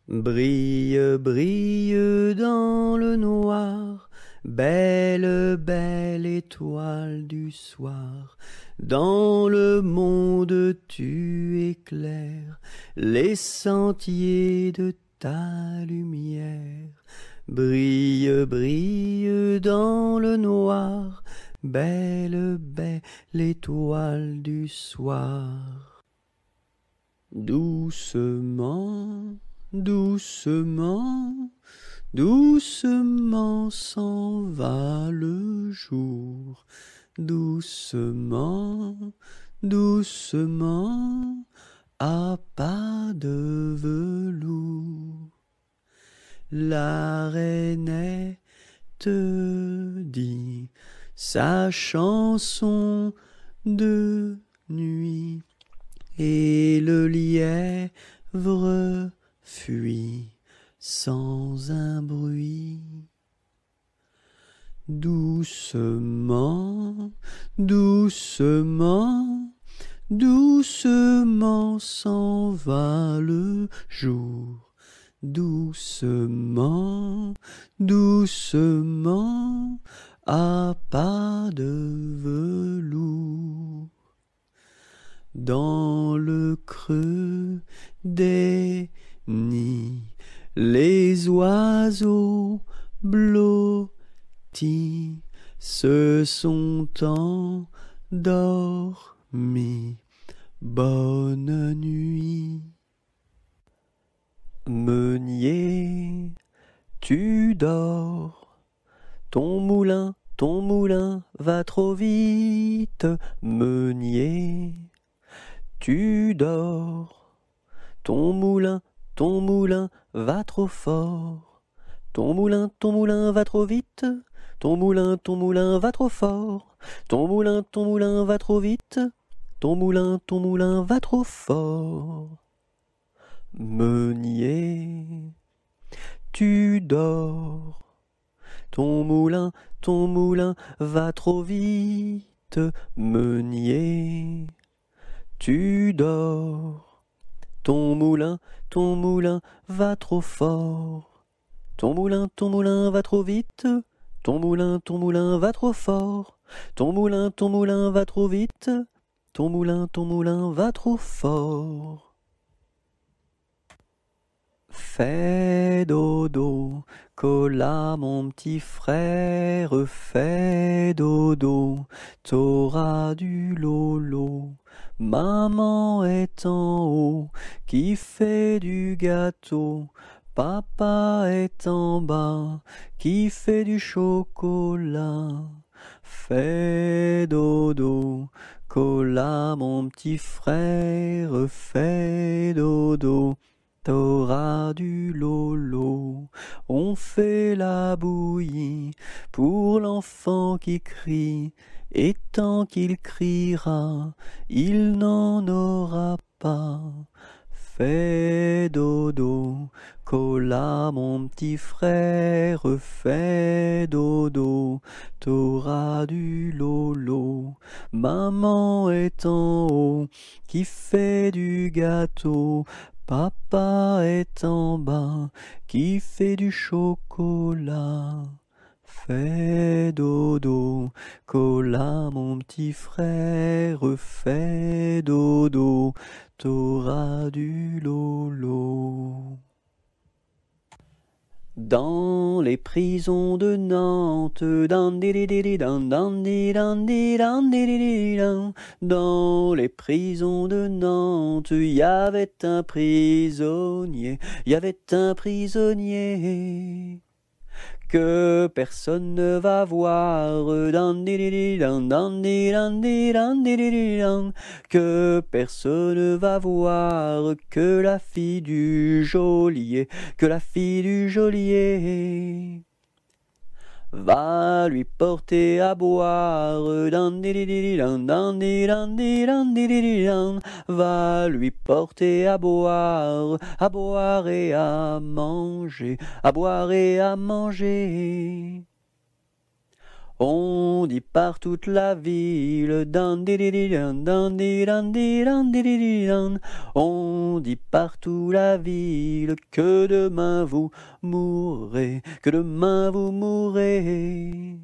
Brille, brille dans le noir, belle, belle étoile du soir. Dans le monde tu éclaires les sentiers de ta lumière. Brille, brille dans le noir, belle, belle étoile du soir. Doucement, doucement, doucement s'en va le jour. Doucement, doucement, à pas de velours. La rainette dit sa chanson de nuit, et le lièvre fuit sans un bruit. Doucement, doucement, doucement s'en va le jour. Doucement, doucement, à pas de velours. Dans le creux des nids, les oiseaux blottis se sont endormis. Bonne nuit. Meunier, tu dors, ton moulin va trop vite. Meunier, tu dors, ton moulin va trop fort. Ton moulin va trop vite. Ton moulin va trop fort. Ton moulin va trop vite. Ton moulin va trop fort. Meunier, tu dors, ton moulin va trop vite. Meunier, tu dors, ton moulin va trop fort. Ton moulin va trop vite. Ton moulin va trop fort. Ton moulin va trop vite. Ton moulin va trop fort. Fais dodo, cola mon petit frère, fais dodo, t'auras du lolo. Maman est en haut, qui fait du gâteau. Papa est en bas, qui fait du chocolat. Fais dodo, cola mon petit frère, fais dodo. T'auras du lolo, on fait la bouillie pour l'enfant qui crie, et tant qu'il criera, il n'en aura pas. Fais dodo, cola mon petit frère, fais dodo, t'auras du lolo. Maman est en haut, qui fait du gâteau. Papa est en bas, qui fait du chocolat. Fais dodo, cola mon petit frère, fais dodo, t'auras du lolo. Dans les prisons de Nantes, dans les prisons de Nantes, y avait un prisonnier, que personne ne va voir, que personne ne va voir, que la fille du geôlier, va lui porter à boire, va lui porter à boire et à manger, On dit par toute la ville, on dit partout la ville que demain vous mourrez, que demain vous mourrez.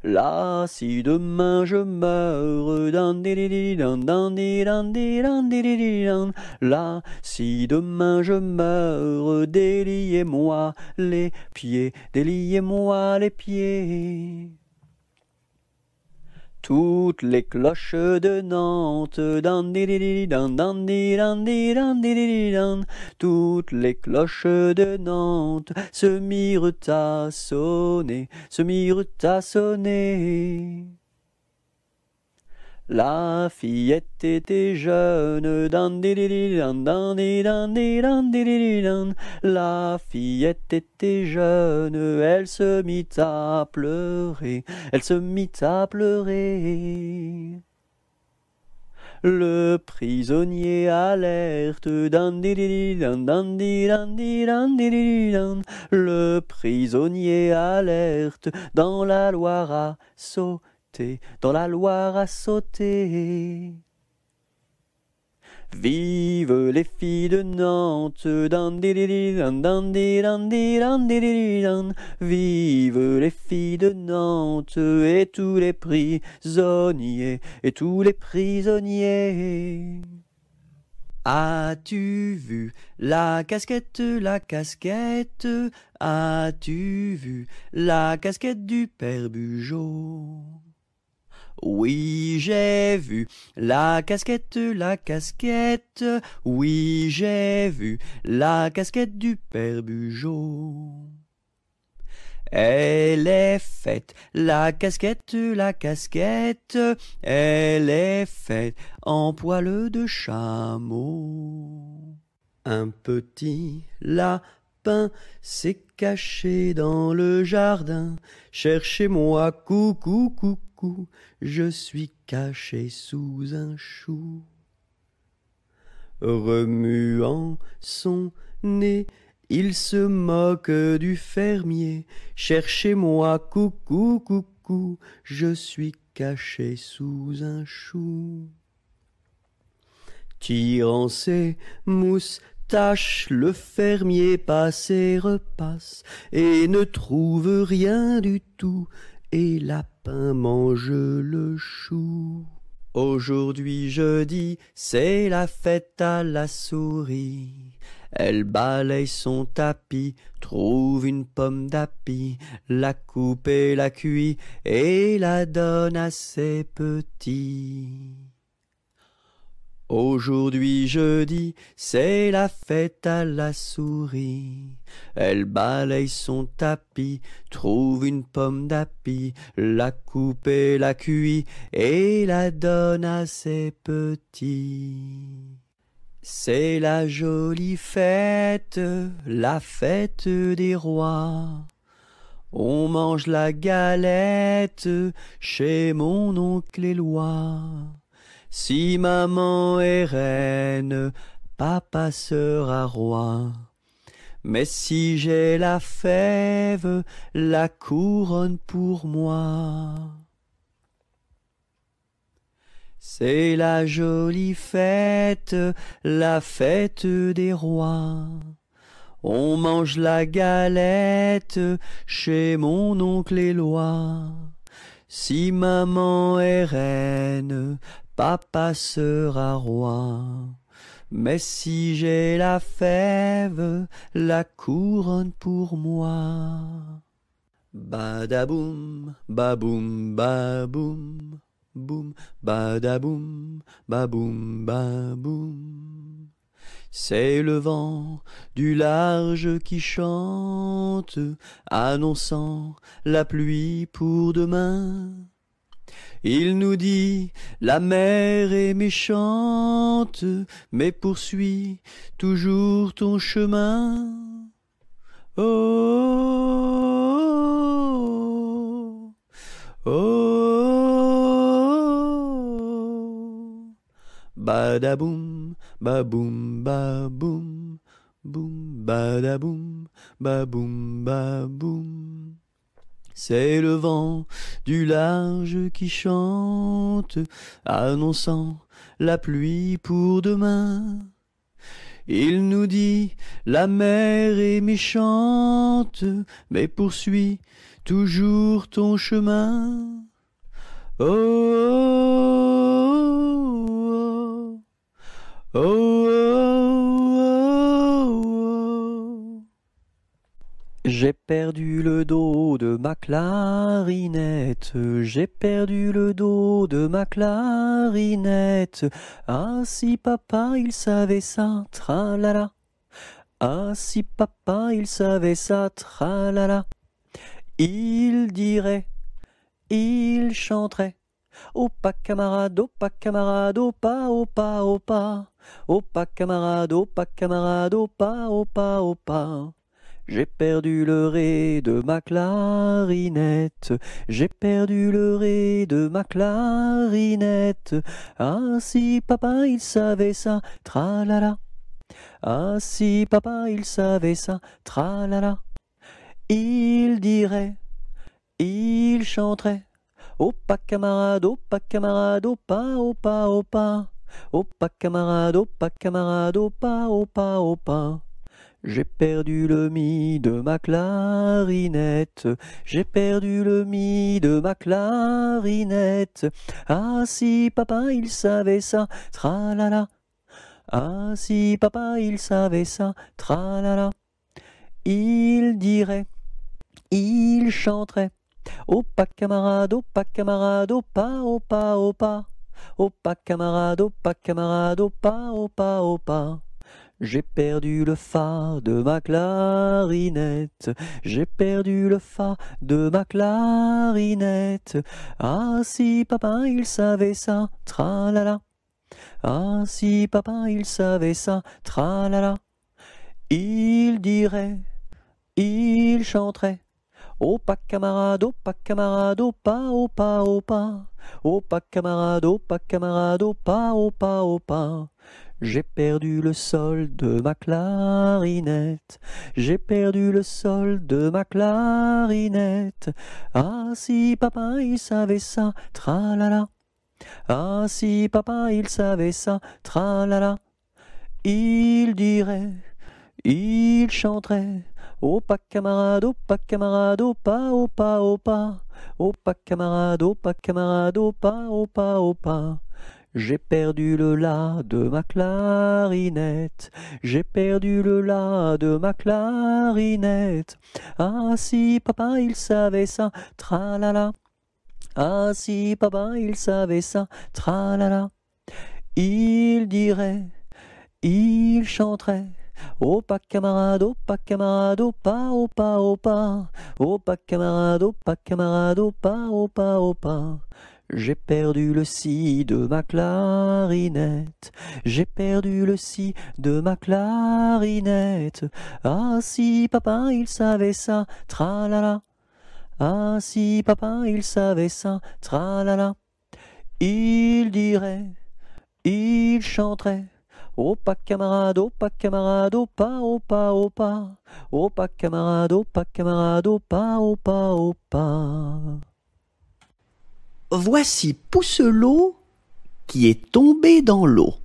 Là, si demain je meurs, là, si demain je meurs, déliez-moi les pieds, déliez-moi les pieds. Toutes les cloches de Nantes, toutes les cloches de Nantes se mirent à sonner, se mirent à sonner. La fillette était jeune, la fillette était jeune, elle se mit à pleurer, elle se mit à pleurer. Le prisonnier alerte, le prisonnier alerte, dans la Loire à sauter, dans la Loire à sauter. Vive les filles de Nantes, vive les filles de Nantes, et tous les prisonniers, et tous les prisonniers. As-tu vu la casquette, la casquette? As-tu vu la casquette du père Bugeaud? Oui, j'ai vu la casquette, oui, j'ai vu la casquette du père Bugeaud. Elle est faite, la casquette, elle est faite en poil de chameau. Un petit lapin s'est caché dans le jardin, cherchez-moi, coucou, coucou, je suis caché sous un chou. Remuant son nez, il se moque du fermier, cherchez-moi, coucou, coucou, je suis caché sous un chou. Tirant ses moustaches, le fermier passe et repasse, et ne trouve rien du tout, et lapin mange le chou. Aujourd'hui jeudi, c'est la fête à la souris. Elle balaye son tapis, trouve une pomme d'api, la coupe et la cuit, et la donne à ses petits. Aujourd'hui jeudi, c'est la fête à la souris. Elle balaye son tapis, trouve une pomme d'api, la coupe et la cuit, et la donne à ses petits. C'est la jolie fête, la fête des rois. On mange la galette chez mon oncle Éloi. Si maman est reine, papa sera roi. Mais si j'ai la fève, la couronne pour moi. C'est la jolie fête, la fête des rois. On mange la galette chez mon oncle Éloi. Si maman est reine, papa sera roi. Mais si j'ai la fève, la couronne pour moi. Badaboum, baboum, baboum, boum, badaboum, baboum, baboum. C'est le vent du large qui chante, annonçant la pluie pour demain. Il nous dit, la mer est méchante, mais poursuis toujours ton chemin. Oh, oh, oh, badaboum, baboum, baboum, boum, badaboum, baboum, baboum. C'est le vent du large qui chante, annonçant la pluie pour demain. Il nous dit, la mer est méchante, mais poursuis toujours ton chemin. Oh, oh, oh, oh, oh, oh. J'ai perdu le dos de ma clarinette, j'ai perdu le dos de ma clarinette. Ah si papa il savait ça, tralala. Ah si papa il savait ça, tralala. Il dirait, il chanterait. Oh pas camarade, oh pas camarade, oh pas, oh pas, oh pas. Oh pas camarade, oh pas camarade, oh pas, oh pas, oh pas. J'ai perdu le ré de ma clarinette, j'ai perdu le ré de ma clarinette. Ah si papa il savait ça, tralala. Ah si papa il savait ça, tralala. Il dirait, il chanterait. Oh pas camarade, oh pas camarade, oh pas, oh pas, oh pas. Oh pas camarade, oh pas camarade, oh pas, oh pas, oh pas. J'ai perdu le mi de ma clarinette, j'ai perdu le mi de ma clarinette. Ah si papa il savait ça, tralala. Ah si papa il savait ça, tralala. Il dirait, il chanterait. Oh pas camarade, oh pas camarade, oh pas, oh pas, oh pas. Oh pas camarade, oh pas camarade, oh pas, oh pas, oh pas. J'ai perdu le fa de ma clarinette, j'ai perdu le fa de ma clarinette. Ah si papa il savait ça, tralala. Ah si papa il savait ça, tralala. Il dirait, il chanterait. Oh pas camarade, oh pas camarade, oh pas, oh pas, oh pas. Oh pas camarade, oh pas camarade, oh pas, oh pas, oh pas. J'ai perdu le sol de ma clarinette, j'ai perdu le sol de ma clarinette. Ah si papa il savait ça, tralala. Ah si papa il savait ça, tralala. Il dirait, il chanterait. Oh pas camarade, oh pas camarade, oh pas, oh pas, oh pas. Oh pas camarade, oh pas camarade, oh pas, oh pas, oh pas. J'ai perdu le la de ma clarinette, j'ai perdu le la de ma clarinette. Ah si papa il savait ça, tralala. Ah si papa il savait ça, tralala. Il dirait, il chanterait. Oh pas camarade, oh pas camarade, oh pas, oh pas, oh pas. Oh pas camarade, oh pas camarade, oh pas, oh pas, oh pas. J'ai perdu le si de ma clarinette, j'ai perdu le si de ma clarinette. Ah si papa il savait ça, tralala. Ah si papa il savait ça, tralala. Il dirait, il chanterait. Oh pas camarade, oh pas camarade, oh pas, oh pas, oh pas. Oh pas camarade, oh pas camarade, oh pas, oh pas, oh pas. Voici Pousselot qui est tombé dans l'eau.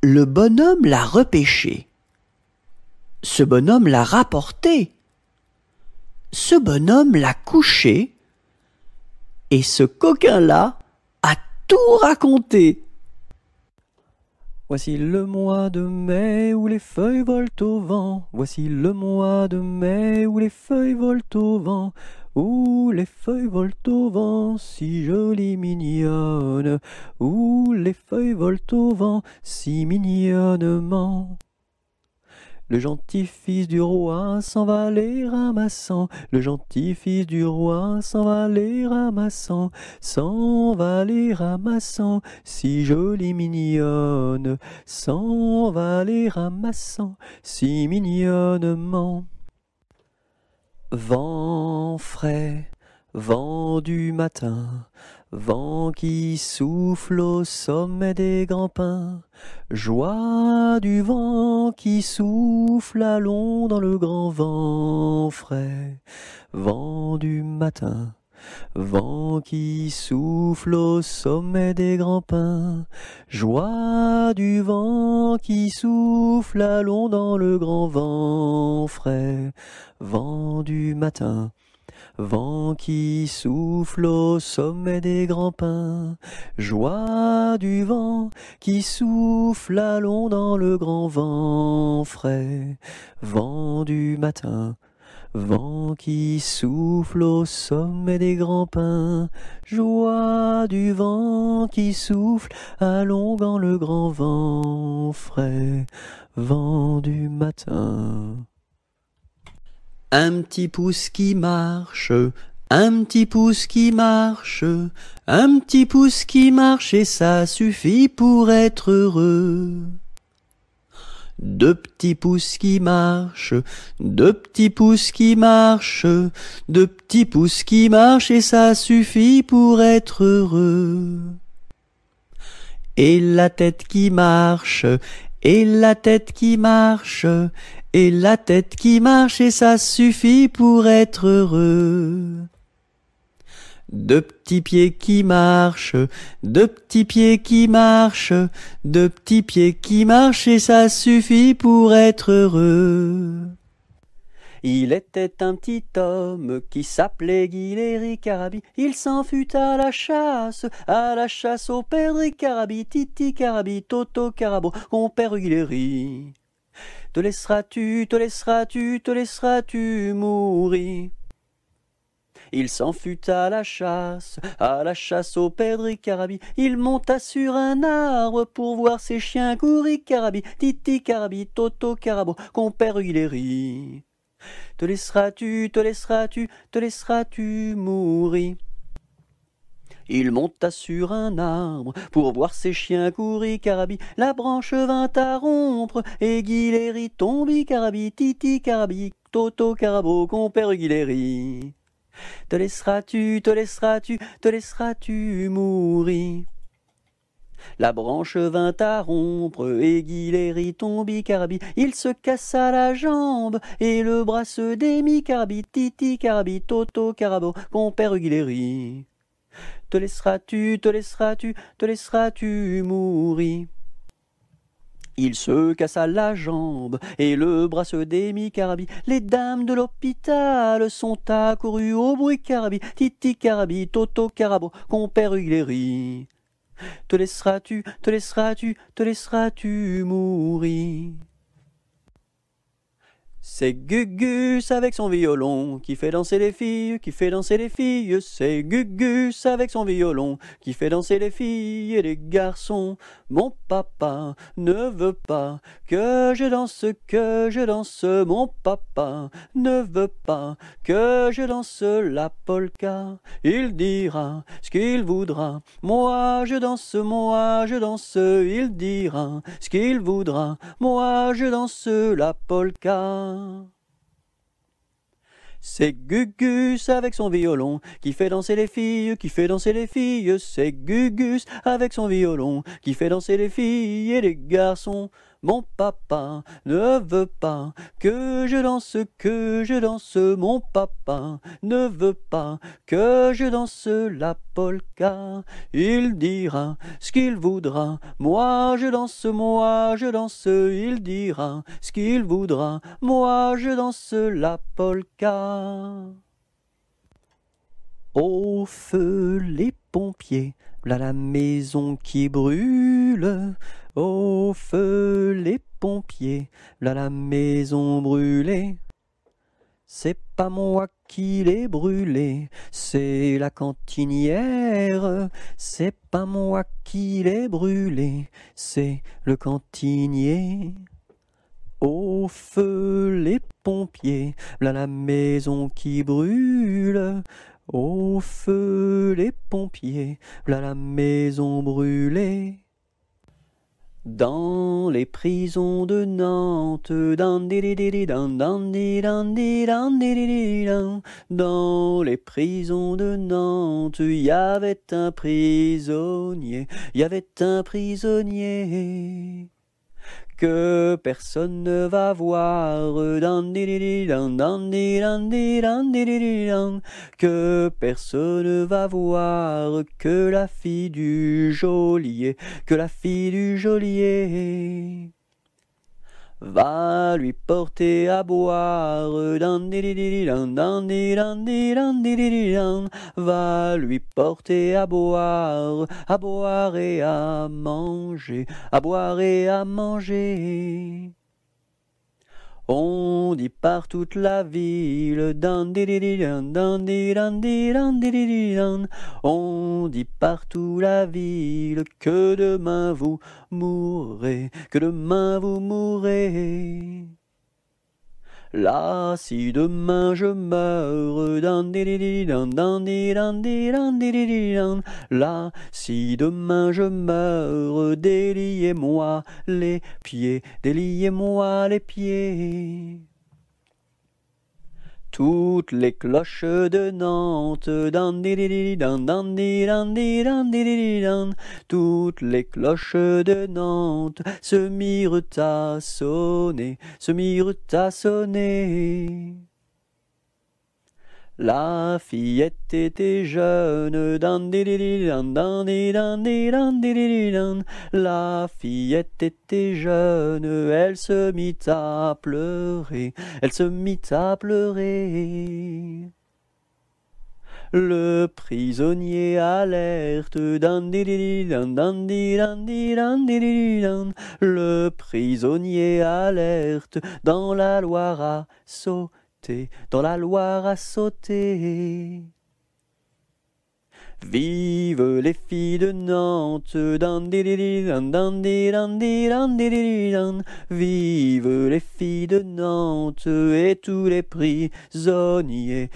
Le bonhomme l'a repêché. Ce bonhomme l'a rapporté. Ce bonhomme l'a couché. Et ce coquin-là a tout raconté. Voici le mois de mai où les feuilles volent au vent. Voici le mois de mai où les feuilles volent au vent. Où les feuilles volent au vent, si jolies mignonnes. Où les feuilles volent au vent, si mignonnement. Le gentil fils du roi s'en va les ramassant. Le gentil fils du roi s'en va les ramassant. S'en va les ramassant, si jolie mignonne. S'en va les ramassant, si mignonnement. Vent frais, vent du matin, Vent qui souffle au sommet des grands pins, joie du vent qui souffle, allons dans le grand vent frais. Vent du matin, vent qui souffle au sommet des grands pins, joie du vent qui souffle, allons dans le grand vent frais. Vent du matin, vent qui souffle au sommet des grands pins, joie du vent qui souffle, allons dans le grand vent frais. Vent du matin, vent qui souffle au sommet des grands pins, joie du vent qui souffle, allons dans le grand vent frais. Vent du matin. Un petit pouce qui marche, un petit pouce qui marche, un petit pouce qui marche et ça suffit pour être heureux. Deux petits pouces qui marchent, deux petits pouces qui marchent, deux petits pouces qui marchent et ça suffit pour être heureux. Et la tête qui marche, et la tête qui marche, et la tête qui marche et ça suffit pour être heureux. Deux petits pieds qui marchent, deux petits pieds qui marchent, deux petits pieds qui marchent et ça suffit pour être heureux. Il était un petit homme qui s'appelait Guileri Carabi. Il s'en fut à la chasse au père Carabi, Titi Carabi, Toto Carabo, compère Guileri. Te laisseras-tu, te laisseras-tu, te laisseras-tu mourir? Il s'en fut à la chasse au père Carabi. Il monta sur un arbre pour voir ses chiens courir Carabi, Titi Carabi, Toto Carabo, compère Guileri. Te laisseras-tu, te laisseras-tu, te laisseras-tu mourir? Il monta sur un arbre pour voir ses chiens courir Carabi. La branche vint à rompre et Guileri tombi Carabi, Titi Carabi, Toto Carabo, compère Guileri. Te laisseras-tu, te laisseras-tu, te laisseras-tu mourir? La branche vint à rompre et Guileri tombi Carabi. Il se cassa la jambe et le bras se démit Carabi, Titi Carabi, Toto Carabo, compère Guileri. Te laisseras-tu, te laisseras-tu, te laisseras-tu mourir? Il se cassa la jambe et le bras se démit Carabi. Les dames de l'hôpital sont accourues au bruit Carabi, Titi Carabi, Toto Carabo, compère Guileri. Te laisseras-tu, te laisseras-tu, te laisseras-tu mourir? C'est Gugus avec son violon qui fait danser les filles, qui fait danser les filles. C'est Gugus avec son violon qui fait danser les filles et les garçons. Mon papa ne veut pas que je danse, que je danse. Mon papa ne veut pas que je danse la polka. Il dira ce qu'il voudra. Moi je danse, moi je danse. Il dira ce qu'il voudra. Moi je danse la polka. C'est Gugus avec son violon qui fait danser les filles, qui fait danser les filles. C'est Gugus avec son violon qui fait danser les filles et les garçons. Mon papa ne veut pas que je danse, que je danse. Mon papa ne veut pas que je danse la polka. Il dira ce qu'il voudra. Moi je danse, moi je danse. Il dira ce qu'il voudra. Moi je danse la polka. Au feu les pompiers, v'là la maison qui brûle. Au feu les pompiers, v'là la maison brûlée. C'est pas moi qui l'ai brûlée, c'est la cantinière. C'est pas moi qui l'ai brûlée, c'est le cantinier. Au feu les pompiers, v'là la maison qui brûle. Au feu les pompiers, v'là la maison brûlée. Dans les prisons de Nantes, dans les prisons de Nantes, il y avait un prisonnier, que personne ne va voir, que personne ne va voir, que la fille du geôlier, va lui porter à boire, va lui porter à boire et à manger, On dit par toute la ville, on dit partout la ville que demain vous mourrez, Là, si demain je meurs, là, si demain je meurs, déliez-moi les pieds, Toutes les cloches de Nantes, toutes les cloches de Nantes se mirent à sonner, La fillette était jeune, la fillette était jeune, elle se mit à pleurer, Le prisonnier alerte, le prisonnier alerte, dans la Loire à sauter, Vive les filles de Nantes, vive les filles de Nantes, et tous les prisonniers,